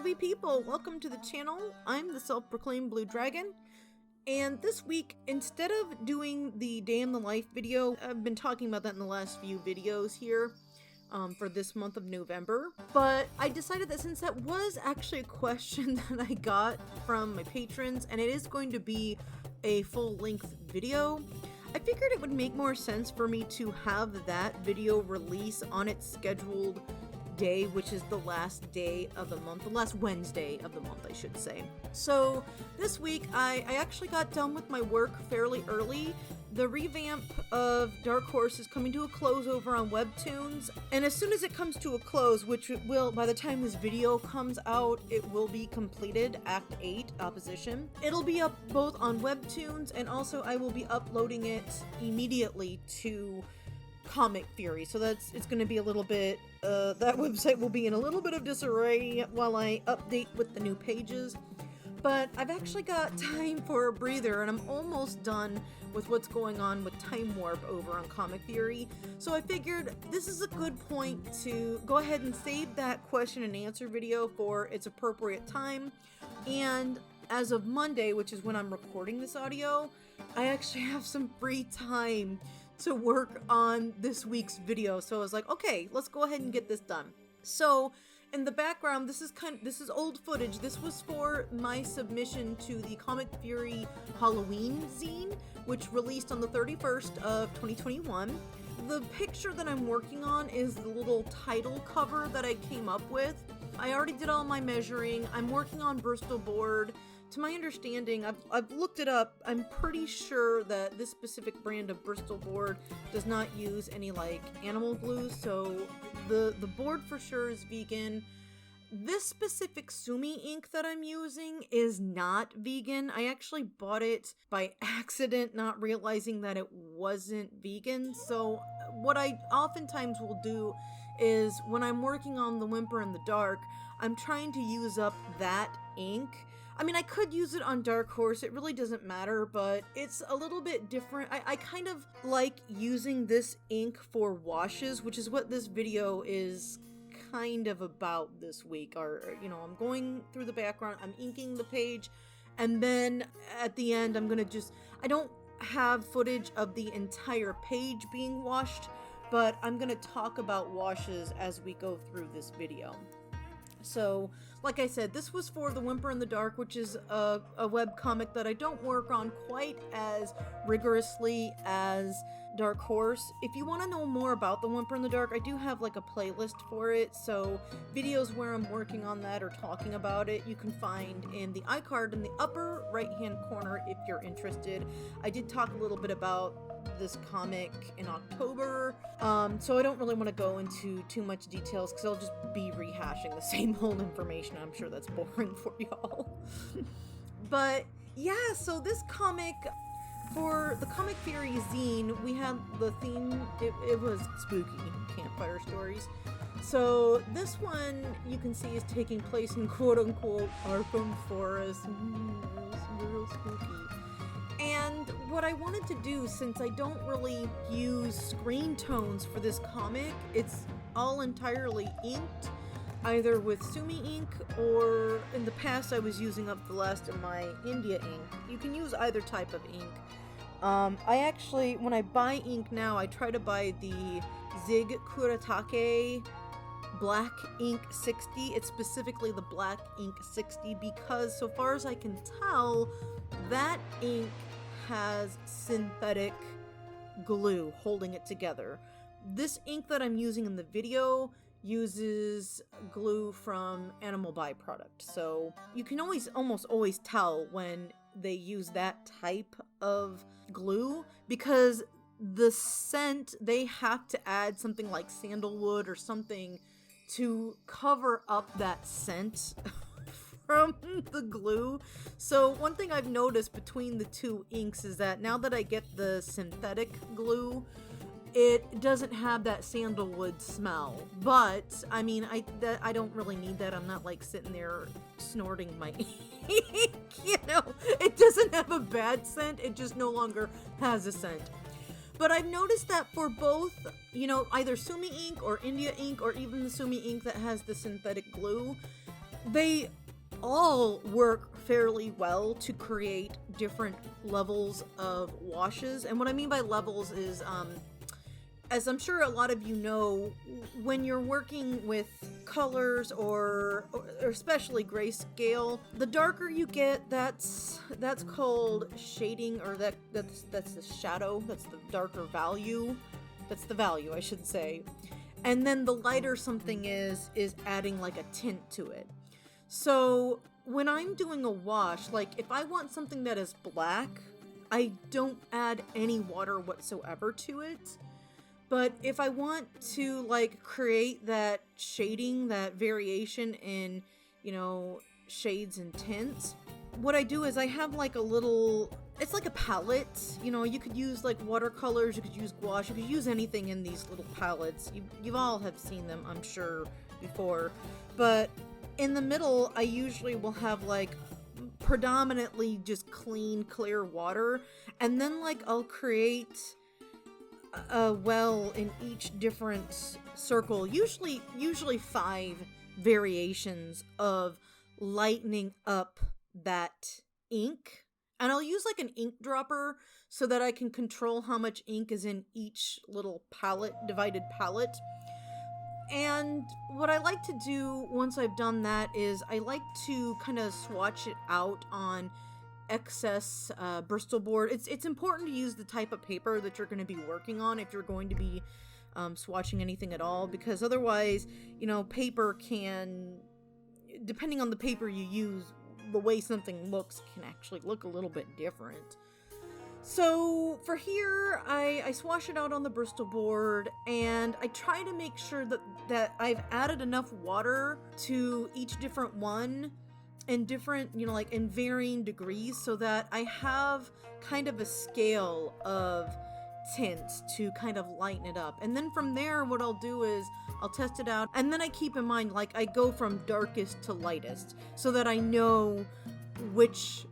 lovely people, welcome to the channel. I'm the self-proclaimed Blue Dragon, and this week, instead of doing the day in the life video, I've been talking about that in the last few videos here for this month of November, but I decided that since that was actually a question that I got from my patrons, and it is going to be a full-length video, I figured it would make more sense for me to have that video release on its scheduled day, which is the last day of the month, the last Wednesday of the month, I should say. So this week I actually got done with my work fairly early. The revamp of Dark Horse is coming to a close over on Webtoons, and as soon as it comes to a close, which it will, by the time this video comes out, it will be completed, Act 8, Opposition. It'll be up both on Webtoons, and also I will be uploading it immediately to Comic Theory, so it's going to be a little bit, that website will be in a little bit of disarray while I update with the new pages, but I've actually got time for a breather, and I'm almost done with what's going on with Time Warp over on Comic Theory, so I figured this is a good point to go ahead and save that question and answer video for its appropriate time, and as of Monday, which is when I'm recording this audio, I actually have some free time to work on this week's video, so I was like, okay, let's go ahead and get this done. So in the background, this is old footage. This was for my submission to the Comic Fury Halloween zine, which released on the 31st of 2021. The picture that I'm working on is the little title cover that I came up with. I already did all my measuring. I'm working on Bristol board. To my understanding, I've looked it up. I'm pretty sure that this specific brand of Bristol board does not use any like animal glue, so the board for sure is vegan. This specific Sumi ink that I'm using is not vegan. I actually bought it by accident, not realizing that it wasn't vegan. So what I oftentimes will do is when I'm working on the Whimper in the dark, I'm trying to use up that ink. I mean, I could use it on Dark Horse, it really doesn't matter, but it's a little bit different. I kind of like using this ink for washes, which is what this video is kind of about this week. Or, you know, I'm going through the background, I'm inking the page, and then at the end I'm gonna I don't have footage of the entire page being washed, but I'm gonna talk about washes as we go through this video. So, like I said, this was for The Whimper in the Dark, which is a webcomic that I don't work on quite as rigorously as Dark Horse. If you want to know more about The Whimper in the Dark, I do have like a playlist for it, so videos where I'm working on that or talking about it, you can find in the iCard in the upper right-hand corner if you're interested. I did talk a little bit about this comic in October, so I don't really want to go into too much details because I'll just be rehashing the same old information. I'm sure that's boring for y'all. But yeah, so this comic, for the Comic Theory zine, we had the theme, it was spooky, campfire stories. So this one you can see is taking place in quote-unquote Arkham Forest. It's real spooky. And what I wanted to do, since I don't really use screen tones for this comic, it's all entirely inked, either with Sumi ink or in the past I was using up the last of my India ink. You can use either type of ink. I actually, when I buy ink now, I try to buy the Zig Kuretake Black Ink 60. It's specifically the Black Ink 60 because, so far as I can tell, that ink has synthetic glue holding it together. This ink that I'm using in the video uses glue from animal byproduct, so you can almost always tell when they use that type of glue because the scent, they have to add something like sandalwood or something to cover up that scent from the glue. So one thing I've noticed between the two inks is that now that I get the synthetic glue, it doesn't have that sandalwood smell. But I mean, I don't really need that. I'm not like sitting there snorting my ink, you know. It doesn't have a bad scent, it just no longer has a scent. But I've noticed that for both, you know, either Sumi ink or India ink or even the Sumi ink that has the synthetic glue, they all work fairly well to create different levels of washes. And what I mean by levels is, as I'm sure a lot of you know, when you're working with colors or especially grayscale, the darker you get, that's called shading, or that's the shadow, that's the darker value. That's the value, I should say. And then the lighter something is adding like a tint to it. So when I'm doing a wash, like if I want something that is black, I don't add any water whatsoever to it. But if I want to like create that shading, that variation in, you know, shades and tints, what I do is I have like a little, it's like a palette. You know, you could use like watercolors, you could use gouache, you could use anything in these little palettes. You all have seen them, I'm sure, before. But in the middle, I usually will have like predominantly just clean, clear water. And then like I'll create a well in each different circle, usually 5 variations of lightening up that ink. And I'll use like an ink dropper so that I can control how much ink is in each little palette, divided palette. And what I like to do once I've done that is I like to kind of swatch it out on excess Bristol board. It's important to use the type of paper that you're going to be working on if you're going to be swatching anything at all, because otherwise, you know, paper can, depending on the paper you use, the way something looks can actually look a little bit different. So for here, I swash it out on the Bristol board, and I try to make sure that I've added enough water to each different one in different, you know, like in varying degrees, so that I have kind of a scale of tints to kind of lighten it up. And then from there, what I'll do is I'll test it out, and then I keep in mind, like, I go from darkest to lightest so that I know which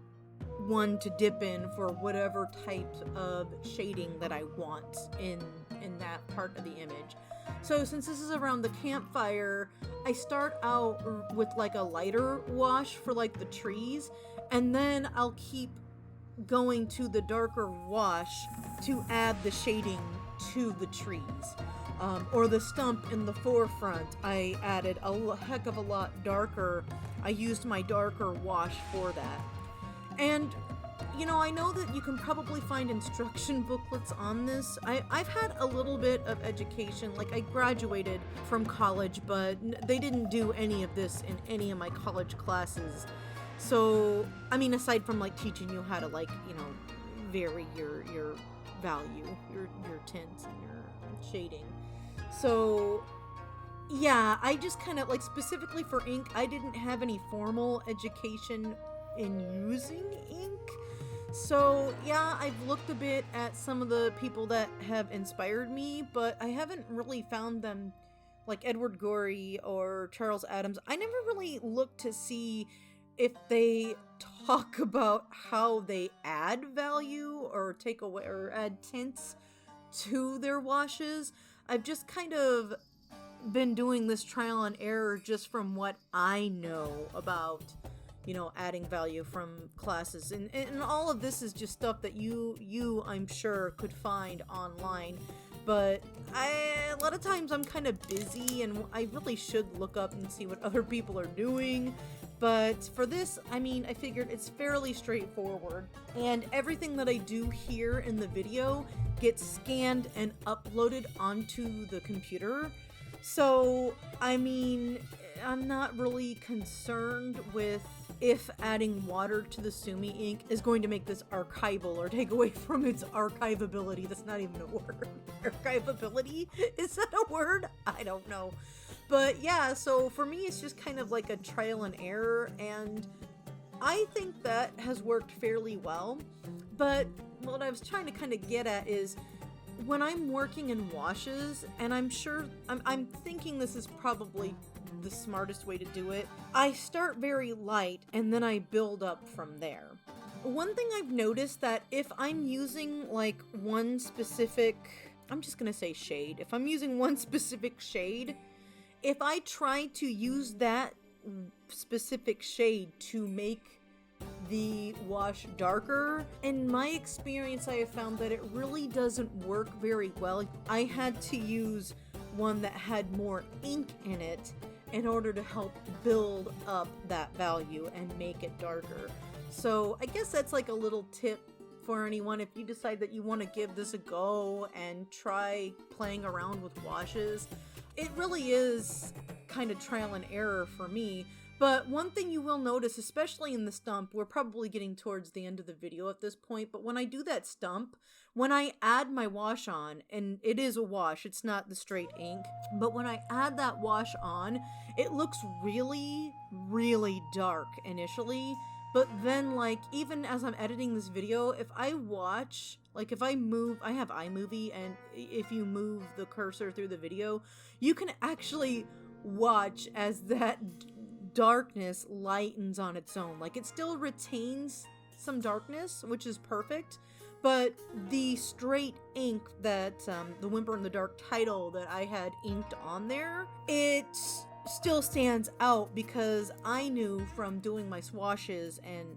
one to dip in for whatever type of shading that I want in that part of the image. So since this is around the campfire, I start out with like a lighter wash for like the trees, and then I'll keep going to the darker wash to add the shading to the trees. Or the stump in the forefront, I added a heck of a lot darker. I used my darker wash for that. And, you know, I know that you can probably find instruction booklets on this. I've had a little bit of education. Like, I graduated from college, but they didn't do any of this in any of my college classes. So, I mean, aside from, like, teaching you how to, like, you know, vary your value, your tints and your shading. So, yeah, I just kind of, like, specifically for ink, I didn't have any formal education in using ink. So, yeah, I've looked a bit at some of the people that have inspired me, but I haven't really found them, like Edward Gorey or Charles Adams. I never really looked to see if they talk about how they add value or take away or add tints to their washes. I've just kind of been doing this trial and error just from what I know about, you know, adding value from classes. And all of this is just stuff that you I'm sure could find online. But a lot of times I'm kind of busy and I really should look up and see what other people are doing. But for this, I mean, I figured it's fairly straightforward. And everything that I do here in the video gets scanned and uploaded onto the computer. So, I mean, I'm not really concerned with if adding water to the Sumi ink is going to make this archival or take away from its archivability. That's not even a word. Archivability? Is that a word? I don't know. But yeah, so for me, it's just kind of like a trial and error, and I think that has worked fairly well. But what I was trying to kind of get at is when I'm working in washes, and I'm thinking this is probably the smartest way to do it, I start very light and then I build up from there. One thing I've noticed that if I'm using like one specific, I'm just gonna say shade, if I'm using one specific shade, if I try to use that specific shade to make the wash darker. In my experience, I have found that it really doesn't work very well. I had to use one that had more ink in it in order to help build up that value and make it darker. So I guess that's like a little tip for anyone if you decide that you want to give this a go and try playing around with washes. It really is kind of trial and error for me. But one thing you will notice, especially in the stump, we're probably getting towards the end of the video at this point, but when I do that stump, when I add my wash on, and it is a wash, it's not the straight ink, but when I add that wash on, it looks really, really dark initially. But then, like, even as I'm editing this video, if I watch, like, if I move, I have iMovie, and if you move the cursor through the video, you can actually watch as that darkness lightens on its own. Like, it still retains some darkness, which is perfect, but the straight ink that, the Whimper in the Dark title that I had inked on there, it still stands out because I knew from doing my swatches and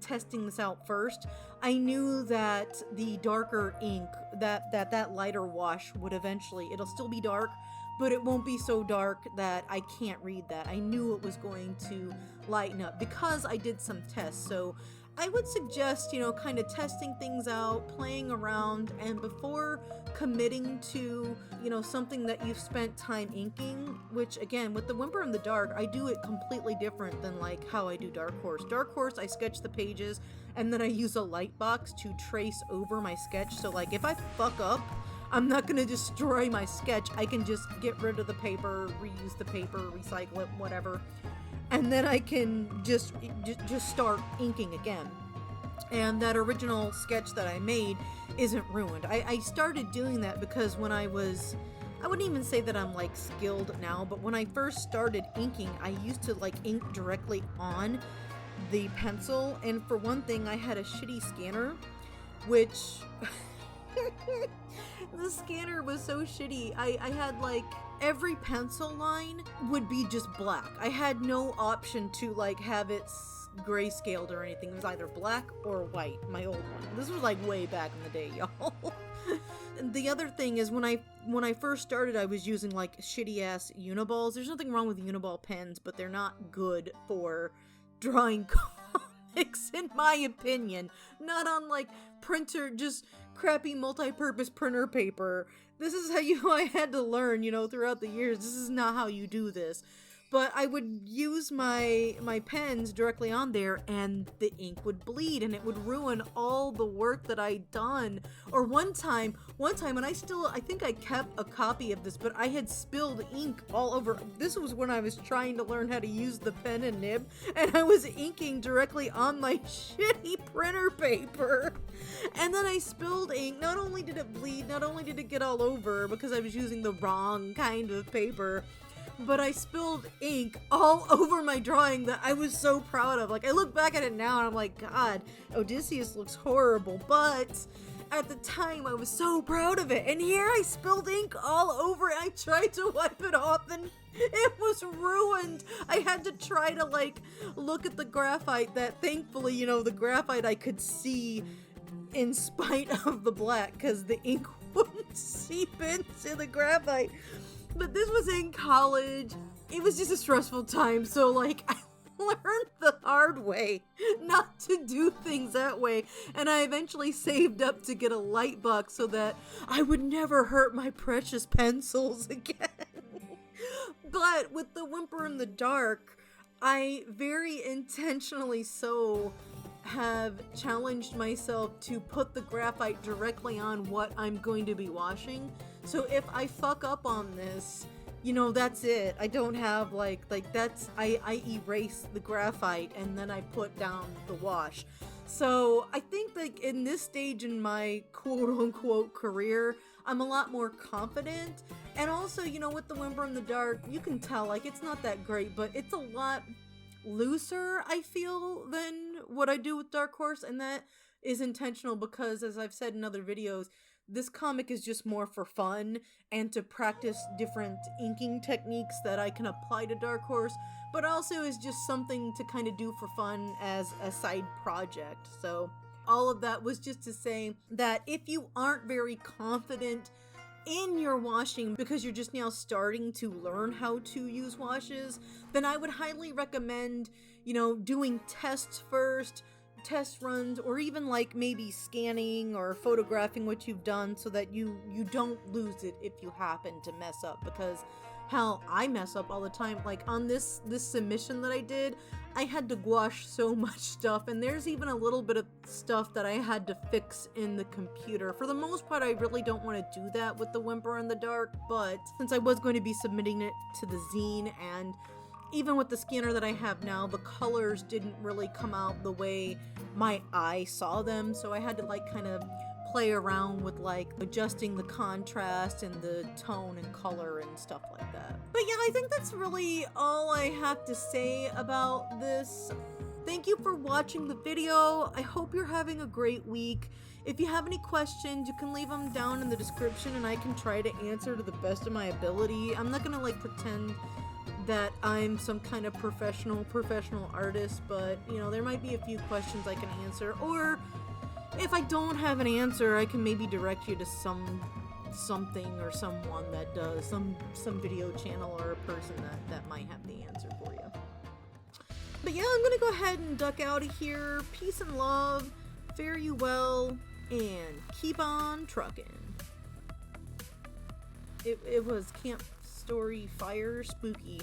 testing this out first, I knew that the darker ink, that lighter wash would eventually, it'll still be dark, but it won't be so dark that I can't read that. I knew it was going to lighten up because I did some tests. So I would suggest, you know, kind of testing things out, playing around, and before committing to, you know, something that you've spent time inking, which again, with the Whimper in the Dark, I do it completely different than like how I do Dark Horse. Dark Horse, I sketch the pages and then I use a light box to trace over my sketch. So like if I fuck up, I'm not gonna destroy my sketch. I can just get rid of the paper, reuse the paper, recycle it, whatever. And then I can just start inking again. And that original sketch that I made isn't ruined. I started doing that because when I wouldn't even say that I'm like skilled now, but when I first started inking, I used to like ink directly on the pencil. And for one thing, I had a shitty scanner, which the scanner was so shitty. I had like every pencil line would be just black. I had no option to like have it grayscaled or anything. It was either black or white, my old one. This was like way back in the day, y'all. And the other thing is when I first started, I was using like shitty ass Uniballs. There's nothing wrong with Uniball pens, but they're not good for drawing comics in my opinion. Not on like printer, just crappy multi-purpose printer paper. This is how I had to learn, you know, throughout the years. This is not how you do this. But I would use my pens directly on there and the ink would bleed and it would ruin all the work that I'd done. Or one time, and I think I kept a copy of this, but I had spilled ink all over. This was when I was trying to learn how to use the pen and nib, and I was inking directly on my shitty printer paper. And then I spilled ink. Not only did it bleed, not only did it get all over because I was using the wrong kind of paper, but I spilled ink all over my drawing that I was so proud of. Like, I look back at it now and I'm like, God, Odysseus looks horrible, but at the time I was so proud of it. And here I spilled ink all over it. I tried to wipe it off and it was ruined. I had to try to like look at the graphite that thankfully, you know, the graphite I could see in spite of the black because the ink wouldn't seep into the graphite. But this was in college. It was just a stressful time, so like I learned the hard way not to do things that way, and I eventually saved up to get a light box so that I would never hurt my precious pencils again. But with the Whimper in the Dark, I very intentionally so have challenged myself to put the graphite directly on what I'm going to be washing. So if I fuck up on this, you know, that's it. I don't have like that's, I erase the graphite and then I put down the wash. So I think like in this stage in my quote unquote career, I'm a lot more confident. And also, you know, with the Whimper in the Dark, you can tell like it's not that great, but it's a lot looser, I feel, than what I do with Dark Horse, and that is intentional because, as I've said in other videos, this comic is just more for fun and to practice different inking techniques that I can apply to Dark Horse, but also is just something to kind of do for fun as a side project. So all of that was just to say that if you aren't very confident in your washing because you're just now starting to learn how to use washes, then I would highly recommend, you know, doing tests first, test runs, or even like maybe scanning or photographing what you've done so that you don't lose it if you happen to mess up, because hell, I mess up all the time. Like on this submission that I did, I had to gouache so much stuff, and there's even a little bit of stuff that I had to fix in the computer. For the most part, I really don't want to do that with the Whimper in the Dark, but since I was going to be submitting it to the zine, and even with the scanner that I have now, the colors didn't really come out the way my eye saw them, so I had to like kind of play around with like adjusting the contrast and the tone and color and stuff like that. But yeah, I think that's really all I have to say about this. Thank you for watching the video. I hope you're having a great week. If you have any questions, you can leave them down in the description and I can try to answer to the best of my ability. I'm not gonna like pretend that I'm some kind of professional artist, but you know, there might be a few questions I can answer, or if I don't have an answer, I can maybe direct you to something or someone that does, some video channel or a person that might have the answer for you. But yeah, I'm gonna go ahead and duck out of here. Peace and love, fare you well, and keep on trucking. It was Camp Story Fire Spooky.